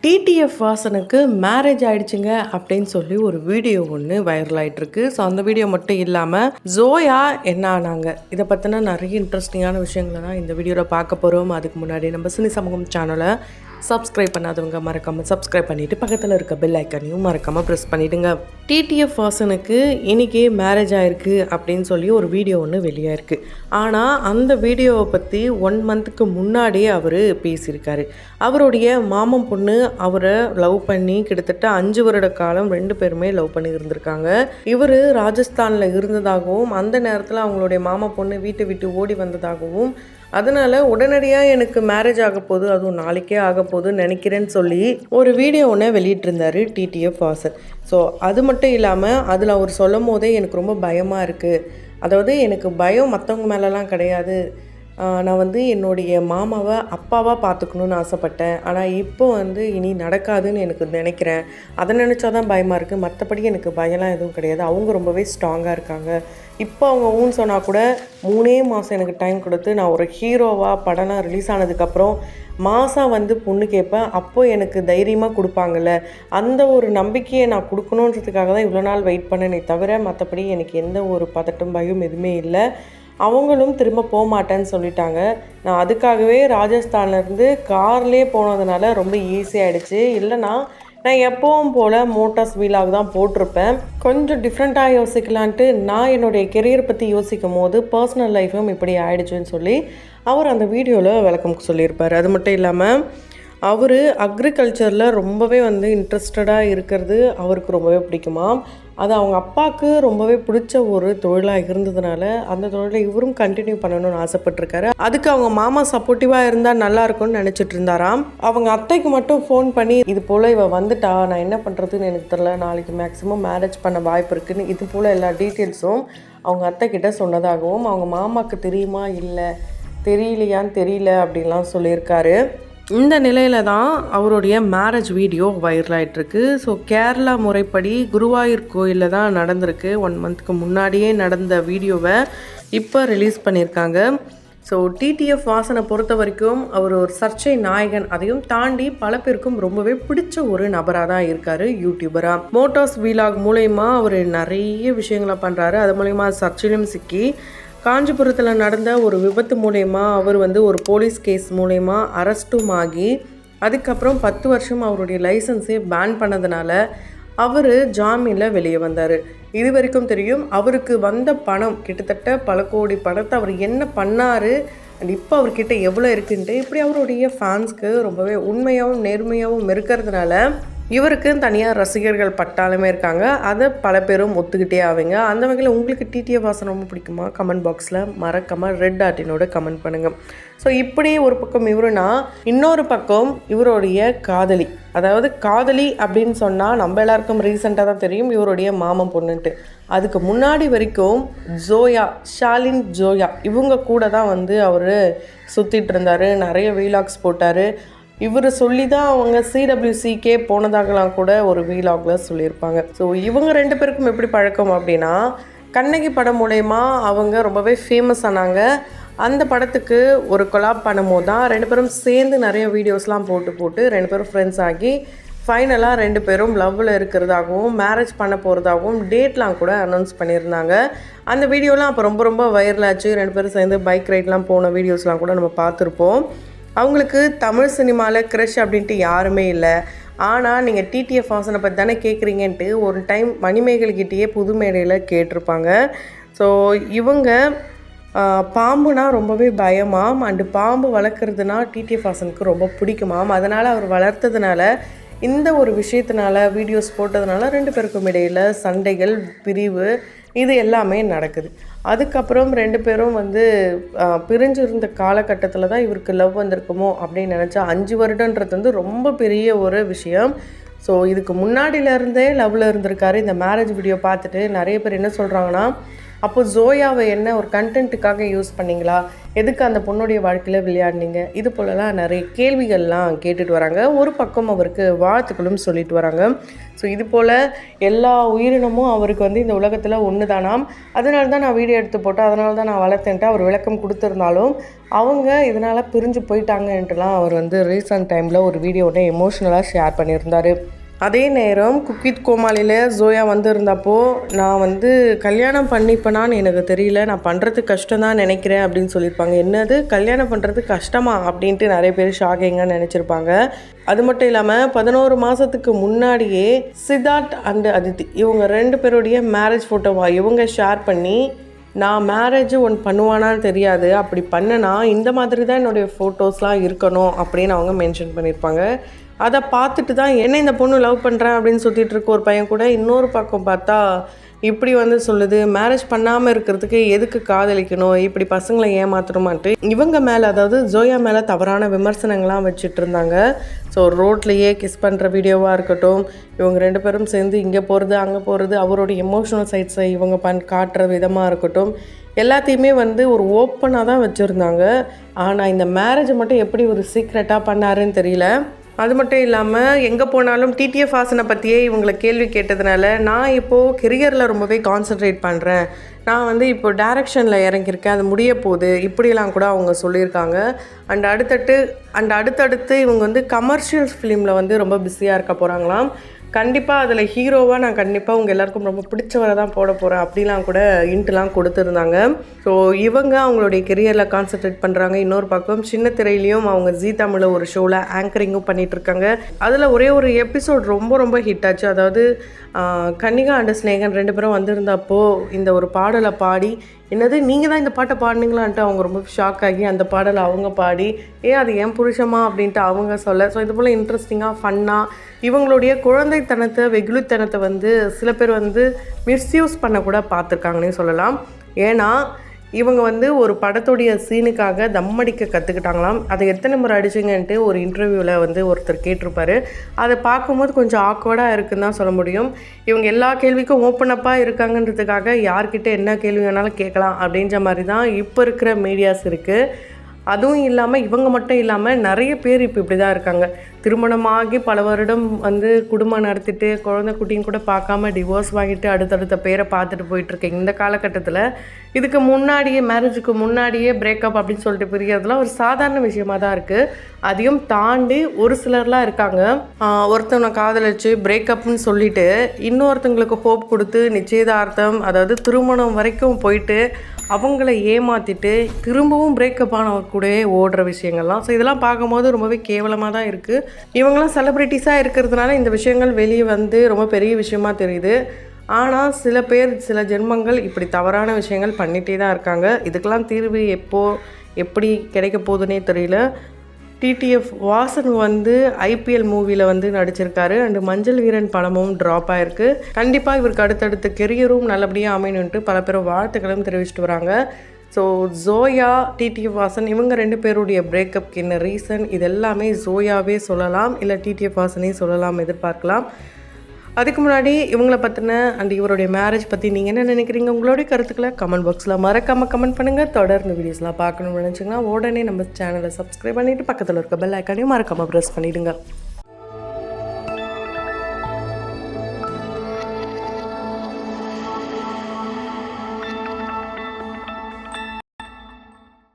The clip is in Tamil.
டிடிஎஃப் வாசனுக்கு மேரேஜ் ஆயிடுச்சுங்க அப்படின்னு சொல்லி ஒரு வீடியோ ஒன்று வைரல் ஆகிட்டுருக்கு. ஸோ அந்த வீடியோ மட்டும் இல்லாமல் ஜோயா என்ன ஆனாங்க, இதை பற்றின நிறைய இன்ட்ரெஸ்டிங்கான விஷயங்களை தான் இந்த வீடியோவில் பார்க்க போகிறோம். அதுக்கு முன்னாடி நம்ம சினி சமூகம் சேனலை சப்ஸ்கிரைப் பண்ணாதவங்க மறக்காமல் சப்ஸ்கிரைப் பண்ணிவிட்டு பக்கத்தில் இருக்க பெல் ஐக்கனையும் மறக்காமல் ப்ரெஸ் பண்ணிவிடுங்க. டிடிஎஃப் வாசனுக்கு இன்றைக்கி மேரேஜ் ஆகிருக்கு அப்படின்னு சொல்லி ஒரு வீடியோ ஒன்று வெளியாயிருக்கு. ஆனால் அந்த வீடியோவை பற்றி 1 மந்த்துக்கு முன்னாடியே அவர் பேசியிருக்காரு. அவருடைய மாமன் பொண்ணு அவரை லவ் பண்ணி கிட்டத்தட்ட 5 வருட காலம் 2 பேருமே லவ் பண்ணி இருந்திருக்காங்க. இவர் ராஜஸ்தானில் இருந்ததாகவும் அந்த நேரத்தில் அவங்களுடைய மாமன் பொண்ணு வீட்டை விட்டு ஓடி வந்ததாகவும் அதனால் உடனடியாக எனக்கு மேரேஜ் ஆக போகுது, அதுவும் நாளைக்கே ஆக போகுதுன்னு நினைக்கிறேன்னு சொல்லி ஒரு வீடியோ ஒன்று வெளியிட்டிருந்தார் டிடிஎஃப் வாசன். ஸோ அது மட்டும் இல்லாமல் அதில் அவர் சொல்லும் போதே எனக்கு ரொம்ப பயமாக இருக்குது. அதாவது எனக்கு பயம் மற்றவங்க மேலெலாம் கிடையாது. நான் என்னுடைய மாமாவை அப்பாவாக பார்த்துக்கணுன்னு ஆசைப்பட்டேன். ஆனால் இப்போ இனி நடக்காதுன்னு எனக்கு நினைக்கிறேன். அதை நினச்சா தான் பயமாக இருக்குது. மற்றபடி எனக்கு பயம்லாம் எதுவும் கிடையாது. அவங்க ரொம்பவே ஸ்ட்ராங்காக இருக்காங்க. இப்போ அவங்க ஊன்னு சொன்னால் கூட 3 மாதம் எனக்கு டைம் கொடுத்து நான் ஒரு ஹீரோவாக படம்லாம் ரிலீஸ் ஆனதுக்கப்புறம் மாதம் பொண்ணு கேட்பேன். அப்போது எனக்கு தைரியமாக கொடுப்பாங்கள்ல, அந்த ஒரு நம்பிக்கையை நான் கொடுக்கணுன்றதுக்காக தான் இவ்வளோ நாள் வெயிட் பண்ணேனே தவிர மற்றபடி எனக்கு எந்த ஒரு பதட்டம் பயம் எதுவுமே இல்லை. அவங்களும் திரும்ப போக மாட்டேன்னு சொல்லிட்டாங்க. நான் அதுக்காகவே ராஜஸ்தான்லேருந்து கார்லேயே போனதுனால ரொம்ப ஈஸியாகிடுச்சு. இல்லைனா நான் எப்பவும் போல் மோட்டார்ஸ் வீலாக தான் போட்டிருப்பேன். கொஞ்சம் டிஃப்ரெண்ட்டாக யோசிக்கலான்ட்டு நான் என்னுடைய கெரியர் பற்றி யோசிக்கும் போது பர்சனல் லைஃபும் இப்படி ஆயிடுச்சுன்னு சொல்லி அவர் அந்த வீடியோவில் விளக்கம் சொல்லியிருப்பார். அது மட்டும் இல்லாமல் அவர் அக்ரிகல்ச்சரில் ரொம்பவே இன்ட்ரெஸ்டடாக இருக்கிறது அவருக்கு ரொம்பவே பிடிக்குமா. அது அவங்க அப்பாவுக்கு ரொம்பவே பிடிச்ச ஒரு தொழிலாக இருந்ததுனால அந்த தொழிலை இவரும் கண்டினியூ பண்ணணும்னு ஆசைப்பட்டிருக்காரு. அதுக்கு அவங்க மாமா சப்போர்ட்டிவாக இருந்தால் நல்லா இருக்கும்னு நினச்சிட்டு இருந்தாராம். அவங்க அத்தைக்கு மட்டும் ஃபோன் பண்ணி இது போல் இவ வந்துட்டா, நான் என்ன பண்ணுறதுன்னு எனக்கு தெரியல, நாளைக்கு மேக்ஸிமம் மேரேஜ் பண்ண வாய்ப்பு இருக்குதுன்னு இது போல் எல்லா டீட்டெயில்ஸும் அவங்க அத்தைக்கிட்ட சொன்னதாகவும் அவங்க மாமாவுக்கு தெரியுமா இல்லை தெரியலையான்னு தெரியல அப்படின்லாம் சொல்லியிருக்காரு. இந்த நிலையில தான் அவருடைய மேரேஜ் வீடியோ வைரல் ஆகிட்டுருக்கு. ஸோ கேரளா முறைப்படி குருவாயூர் கோயிலில் தான் நடந்திருக்கு. 1 மந்த்துக்கு முன்னாடியே நடந்த வீடியோவை இப்போ ரிலீஸ் பண்ணியிருக்காங்க. ஸோ டிடிஎஃப் வாசனை பொறுத்த வரைக்கும் அவர் ஒரு சர்ச்சை நாயகன். அதையும் தாண்டி பல பேருக்கும் ரொம்பவே பிடிச்ச ஒரு நபராக தான் இருக்கார். யூடியூபராக மோட்டார்ஸ் வீலாக் மூலயமா அவர் நிறைய விஷயங்களை பண்ணுறாரு. அது மூலயமா சர்ச்சையிலும் சிக்கி காஞ்சிபுரத்தில் நடந்த ஒரு விபத்து மூலயமா அவர் ஒரு போலீஸ் கேஸ் மூலயமா அரெஸ்ட்டும் ஆகி அதுக்கப்புறம் 10 வருஷம் அவருடைய லைசன்ஸே பேன் பண்ணதுனால அவர் ஜாமீனில் வெளியே வந்தார். இது வரைக்கும் தெரியும் அவருக்கு வந்த பணம் கிட்டத்தட்ட பல கோடி பணத்தை அவர் என்ன பண்ணார் அண்ட் இப்போ அவர்கிட்ட எவ்வளோ இருக்குன்ட்டு இப்படி அவருடைய ஃபேன்ஸ்க்கு ரொம்பவே உண்மையாகவும் நேர்மையாகவும் இருக்கிறதுனால இவருக்கு தனியாக ரசிகர்கள் பட்டாலுமே இருக்காங்க. அதை பல பேரும் ஒத்துக்கிட்டே ஆவீங்க. அந்த வகையில் உங்களுக்கு டிடிஎஃப் வாசன் ரொம்ப பிடிக்குமா? கமெண்ட் பாக்ஸில் மறக்காமல் ரெட் ஆர்ட்டினோட கமெண்ட் பண்ணுங்கள். ஸோ இப்படி ஒரு பக்கம் இவருனா இன்னொரு பக்கம் இவருடைய காதலி, அதாவது காதலி அப்படின்னு சொன்னால் நம்ம எல்லாருக்கும் ரீசெண்டாக தான் தெரியும் இவருடைய மாமன் பொண்ணுன்ட்டு. அதுக்கு முன்னாடி வரைக்கும் ஜோயா, ஷாலின் ஜோயா இவங்க கூட தான் அவர் சுற்றிட்டு இருந்தார். நிறைய வீலாக்ஸ் போட்டார். இவர் சொல்லி தான் அவங்க CWCக்கே போனதாகலாம் கூட ஒரு வீலாகில் சொல்லியிருப்பாங்க. ஸோ இவங்க 2 பேருக்கும் எப்படி பழக்கம் அப்படின்னா கண்ணகி படம் மூலயமா அவங்க ரொம்பவே ஃபேமஸ் ஆனாங்க. அந்த படத்துக்கு ஒரு கொலாப் பண்ணும்போது தான் 2 பேரும் சேர்ந்து நிறைய வீடியோஸ்லாம் போட்டு 2 பேரும் ஃப்ரெண்ட்ஸ் ஆகி ஃபைனலாக 2 பேரும் லவ்வில் இருக்கிறதாகவும் மேரேஜ் பண்ண போகிறதாகவும் டேட்லாம் கூட அனௌன்ஸ் பண்ணியிருந்தாங்க. அந்த வீடியோலாம் அப்போ ரொம்ப வைரல் ஆச்சு. 2 பேரும் சேர்ந்து பைக் ரைட்லாம் போன வீடியோஸ்லாம் கூட நம்ம பார்த்துருப்போம். அவங்களுக்கு தமிழ் சினிமாவில் க்ரஷ் அப்படின்ட்டு யாருமே இல்லை. ஆனால் நீங்கள் டிடிஎஃப் வாசனை பற்றி தானே கேட்குறீங்கன்ட்டு ஒரு டைம் மணிமேகல்கிட்டேயே புது மேடையில் கேட்டிருப்பாங்க. ஸோ இவங்க பாம்புனா ரொம்பவே பயமாம் அண்டு பாம்பு வளர்க்குறதுனா டிடிஎஃப் வாசனுக்கு ரொம்ப பிடிக்குமாம். அதனால் அவர் வளர்த்ததுனால இந்த ஒரு விஷயத்தினால வீடியோஸ் போட்டதுனால 2 பேருக்கும் இடையில் சண்டைகள், பிரிவு இது எல்லாமே நடக்குது. அதுக்கப்புறம் 2 பேரும் பிரிஞ்சிருந்த காலகட்டத்தில் தான் இவருக்கு லவ் வந்திருக்குமோ அப்படின்னு நினச்சா 5 வருடன்றது ரொம்ப பெரிய ஒரு விஷயம். ஸோ இதுக்கு முன்னாடியிலேருந்தே லவ்வில் இருந்திருக்காரு. இந்த மேரேஜ் வீடியோ பார்த்துட்டு நிறைய பேர் என்ன சொல்கிறாங்கன்னா, அப்போது ஜோயாவை என்ன ஒரு கண்டென்ட்டுக்காக யூஸ் பண்ணிங்களா, எதுக்கு அந்த பொண்ணுடைய வாழ்க்கையில் விளையாடினீங்க, இது போலலாம் நிறைய கேள்விகள்லாம் கேட்டுட்டு வராங்க. ஒரு பக்கம் அவருக்கு வாழ்த்துக்களும் சொல்லிட்டு வராங்க. ஸோ இது போல் எல்லா உயிரினமும் அவருக்கு வந்து இந்த உலகத்தில் ஒன்று தானாம், அதனால தான் நான் வீடியோ எடுத்து போட்டேன், அதனால தான் நான் வளர்த்தேன்ட்டு அவர் விளக்கம் கொடுத்துருந்தாலும் அவங்க இதனால் பிரிஞ்சு போயிட்டாங்கன்ட்டுலாம் அவர் வந்து ரீசன்ட் டைமில் ஒரு வீடியோட எமோஷ்னலாக ஷேர் பண்ணியிருந்தார். அதே நேரம் குக் வித் கோமாளியில் ஜோயா வந்து இருந்தப்போ நான் வந்து கல்யாணம் பண்ணிப்பேனான்னு எனக்கு தெரியல, நான் பண்ணுறது கஷ்டம் தான் நினைக்கிறேன் அப்படின்னு சொல்லியிருப்பாங்க. என்னது கல்யாணம் பண்ணுறது கஷ்டமா அப்படின்ட்டு நிறைய பேர் ஷாக்கிங்காக நினச்சிருப்பாங்க. அது மட்டும் இல்லாமல் 11 மாதத்துக்கு முன்னாடியே சித்தார்த் அண்ட் அதித்தி இவங்க 2 பேருடைய மேரேஜ் ஃபோட்டோவா இவங்க ஷேர் பண்ணி, நான் மேரேஜ் ஒன்று பண்ணுவானான்னு தெரியாது, அப்படி பண்ணனா இந்த மாதிரி தான் என்னுடைய ஃபோட்டோஸ்லாம் இருக்கணும் அப்படின்னு அவங்க மென்ஷன் பண்ணியிருப்பாங்க. அதை பார்த்துட்டு தான் என்ன இந்த பொண்ணு லவ் பண்ணுறேன் அப்படின்னு சுற்றிட்டு இருக்க ஒரு பையன் கூட இன்னொரு பக்கம் பார்த்தா இப்படி வந்து சொல்லுது, மேரேஜ் பண்ணாமல் இருக்கிறதுக்கு எதுக்கு காதலிக்கணும், இப்படி பசங்களை ஏமாத்தணுமான்ட்டு இவங்க மேலே, அதாவது ஜோயா மேலே தவறான விமர்சனங்கள்லாம் வச்சுட்டு இருந்தாங்க. ஸோ ரோட்லேயே கிஸ் பண்ணுற வீடியோவாக இருக்கட்டும், இவங்க 2 பேரும் சேர்ந்து இங்கே போகிறது அங்கே போகிறது, அவருடைய எமோஷனல் சைட்ஸை இவங்க காட்டுற விதமாக இருக்கட்டும், எல்லாத்தையுமே வந்து ஒரு ஓப்பனாக தான் வச்சுருந்தாங்க. ஆனால் இந்த மேரேஜை மட்டும் எப்படி ஒரு சீக்ரெட்டாக பண்ணாருன்னு தெரியல. அது மட்டும் இல்லாமல் எங்கே போனாலும் டிடிஎஃப் வாசனை பற்றியே இவங்களை கேள்வி கேட்டதுனால நான் இப்போது கெரியரில் ரொம்பவே கான்சன்ட்ரேட் பண்ணுறேன், நான் வந்து இப்போ டைரக்ஷனில் இறங்கியிருக்கேன், அது முடிய போகுது, இப்படிலாம் கூட அவங்க சொல்லியிருக்காங்க. அடுத்தடுத்து இவங்க வந்து கமர்ஷியல் ஃபிலிமில் வந்து ரொம்ப பிஸியாக இருக்க போகிறாங்களாம். கண்டிப்பாக அதில் ஹீரோவாக நான் கண்டிப்பாக உங்கள் எல்லாருக்கும் ரொம்ப பிடிச்சவரை தான் போட போகிறேன் அப்படிலாம் கூட இன்ட்டுலாம் கொடுத்துருந்தாங்க. ஸோ இவங்க அவங்களுடைய கெரியரில் கான்சன்ட்ரேட் பண்ணுறாங்க. இன்னொரு பக்கம் சின்ன திரையிலையும் அவங்க ஜீ தமிழில் ஒரு ஷோவில் ஆங்கரிங்கும் பண்ணிகிட்ருக்காங்க. அதில் ஒரே ஒரு எபிசோட் ரொம்ப ஹிட் ஆச்சு. அதாவது கன்னிகா அண்ட் ஸ்நேகன் 2 பேரும் வந்திருந்தப்போ இந்த ஒரு பாடலை பாடி, என்னது நீங்கள் தான் இந்த பாட்டை பாடினீங்களான்ட்டு அவங்க ரொம்ப ஷாக் ஆகி அந்த பாடலை அவங்க பாடி, அது என் புருஷமா அப்படின்ட்டு அவங்க சொல்ல. ஸோ இது போல் இன்ட்ரெஸ்டிங்காக ஃபன்னாக இவங்களுடைய குழந்தைத்தனத்தை வெகுளித்தனத்தை வந்து சில பேர் வந்து மிஸ்யூஸ் பண்ண கூட பார்த்துருக்காங்கன்னே சொல்லலாம். ஏன்னா இவங்க வந்து ஒரு படத்துடைய சீனுக்காக தம் அடிக்க கற்றுக்கிட்டாங்களாம். அதை எத்தனை முறை அடிச்சிங்கன்ட்டு ஒரு இன்டர்வியூவில் வந்து ஒருத்தர் கேட்டிருப்பார். அதை பார்க்கும்போது கொஞ்சம் ஆக்வர்டாக இருக்குன்னு தான் சொல்ல முடியும். இவங்க எல்லா கேள்விக்கும் ஓப்பனப்பாக இருக்காங்கன்றதுக்காக யார்கிட்ட என்ன கேள்வி வேணாலும் கேட்கலாம் அப்படின்ற மாதிரி தான் இப்போ இருக்கிற மீடியாஸ் இருக்குது. அதுவும் இல்லாமல் இவங்க மட்டும் இல்லாமல் நிறைய பேர் இப்போ இப்படி தான் இருக்காங்க. திருமணமாகி பல வருடம் வந்து குடும்பம் நடத்திட்டு குழந்தை குட்டியும் கூட பார்க்காம டிவோர்ஸ் வாங்கிட்டு அடுத்தடுத்த பேரை பார்த்துட்டு போயிட்டுருக்கேன் இந்த காலகட்டத்தில். இதுக்கு முன்னாடியே மேரேஜுக்கு முன்னாடியே பிரேக்கப் அப்படின்னு சொல்லிட்டு பிரியறதுலாம் ஒரு சாதாரண விஷயமாக தான் இருக்குது. அதையும் தாண்டி ஒரு சிலர்லாம் இருக்காங்க, ஒருத்தவனை காதலிச்சு பிரேக்கப்னு சொல்லிட்டு இன்னொருத்தவங்களுக்கு ஹோப் கொடுத்து நிச்சயதார்த்தம், அதாவது திருமணம் வரைக்கும் போயிட்டு அவங்கள ஏமாற்றிட்டு திரும்பவும் பிரேக்கப் ஆனவர் கூட ஓடுற விஷயங்கள்லாம். ஸோ இதெல்லாம் பார்க்கும்போது ரொம்பவே கேவலமாக தான் இருக்குது. இவங்களாம் செலிப்ரிட்டிஸாக இருக்கிறதுனால இந்த விஷயங்கள் வெளியே வந்து ரொம்ப பெரிய விஷயமா தெரியுது. ஆனால் சில ஜென்மங்கள் இப்படி தவறான விஷயங்கள் பண்ணிகிட்டே தான் இருக்காங்க. இதுக்கெல்லாம் தீர்வு எப்படி கிடைக்க போகுதுன்னே தெரியல. டிடிஎஃப் வாசன் வந்து ஐபிஎல் மூவியில் வந்து நடிச்சிருக்காரு. அண்டு மஞ்சள் வீரன் படமும் ட்ராப் ஆகிருக்கு. கண்டிப்பாக இவருக்கு அடுத்தடுத்த கெரியரும் நல்லபடியாக அமையணுன்ட்டு பல பேர் வாழ்த்துக்களும் தெரிவிச்சிட்டு வராங்க. ஸோ ஜோயா, டிடிஎஃப் வாசன் இவங்க 2 பேருடைய பிரேக்கப்க்கு என்ன ரீசன், இது எல்லாமே ஜோயாவே சொல்லலாம், இல்லை டிடிஎஃப் வாசனே சொல்லலாம், எதிர்பார்க்கலாம். அதுக்கு முன்னாடி இவங்களை பற்றின அண்ட் இவருடைய மேரேஜ் பற்றி நீங்கள் என்ன நினைக்கிறீங்க, உங்களுடைய கருத்துக்களை கமெண்ட் பாக்ஸில் மறக்காமல் கமெண்ட் பண்ணுங்கள். தொடர்ந்து வீடியோஸ்லாம் பார்க்கணும்னு நினச்சிங்கன்னா உடனே நம்ம சேனலை சப்ஸ்கிரைப் பண்ணிவிட்டு பக்கத்தில் இருக்க பெல் ஐக்கானையும் மறக்காமல் ப்ரெஸ் பண்ணிவிடுங்க.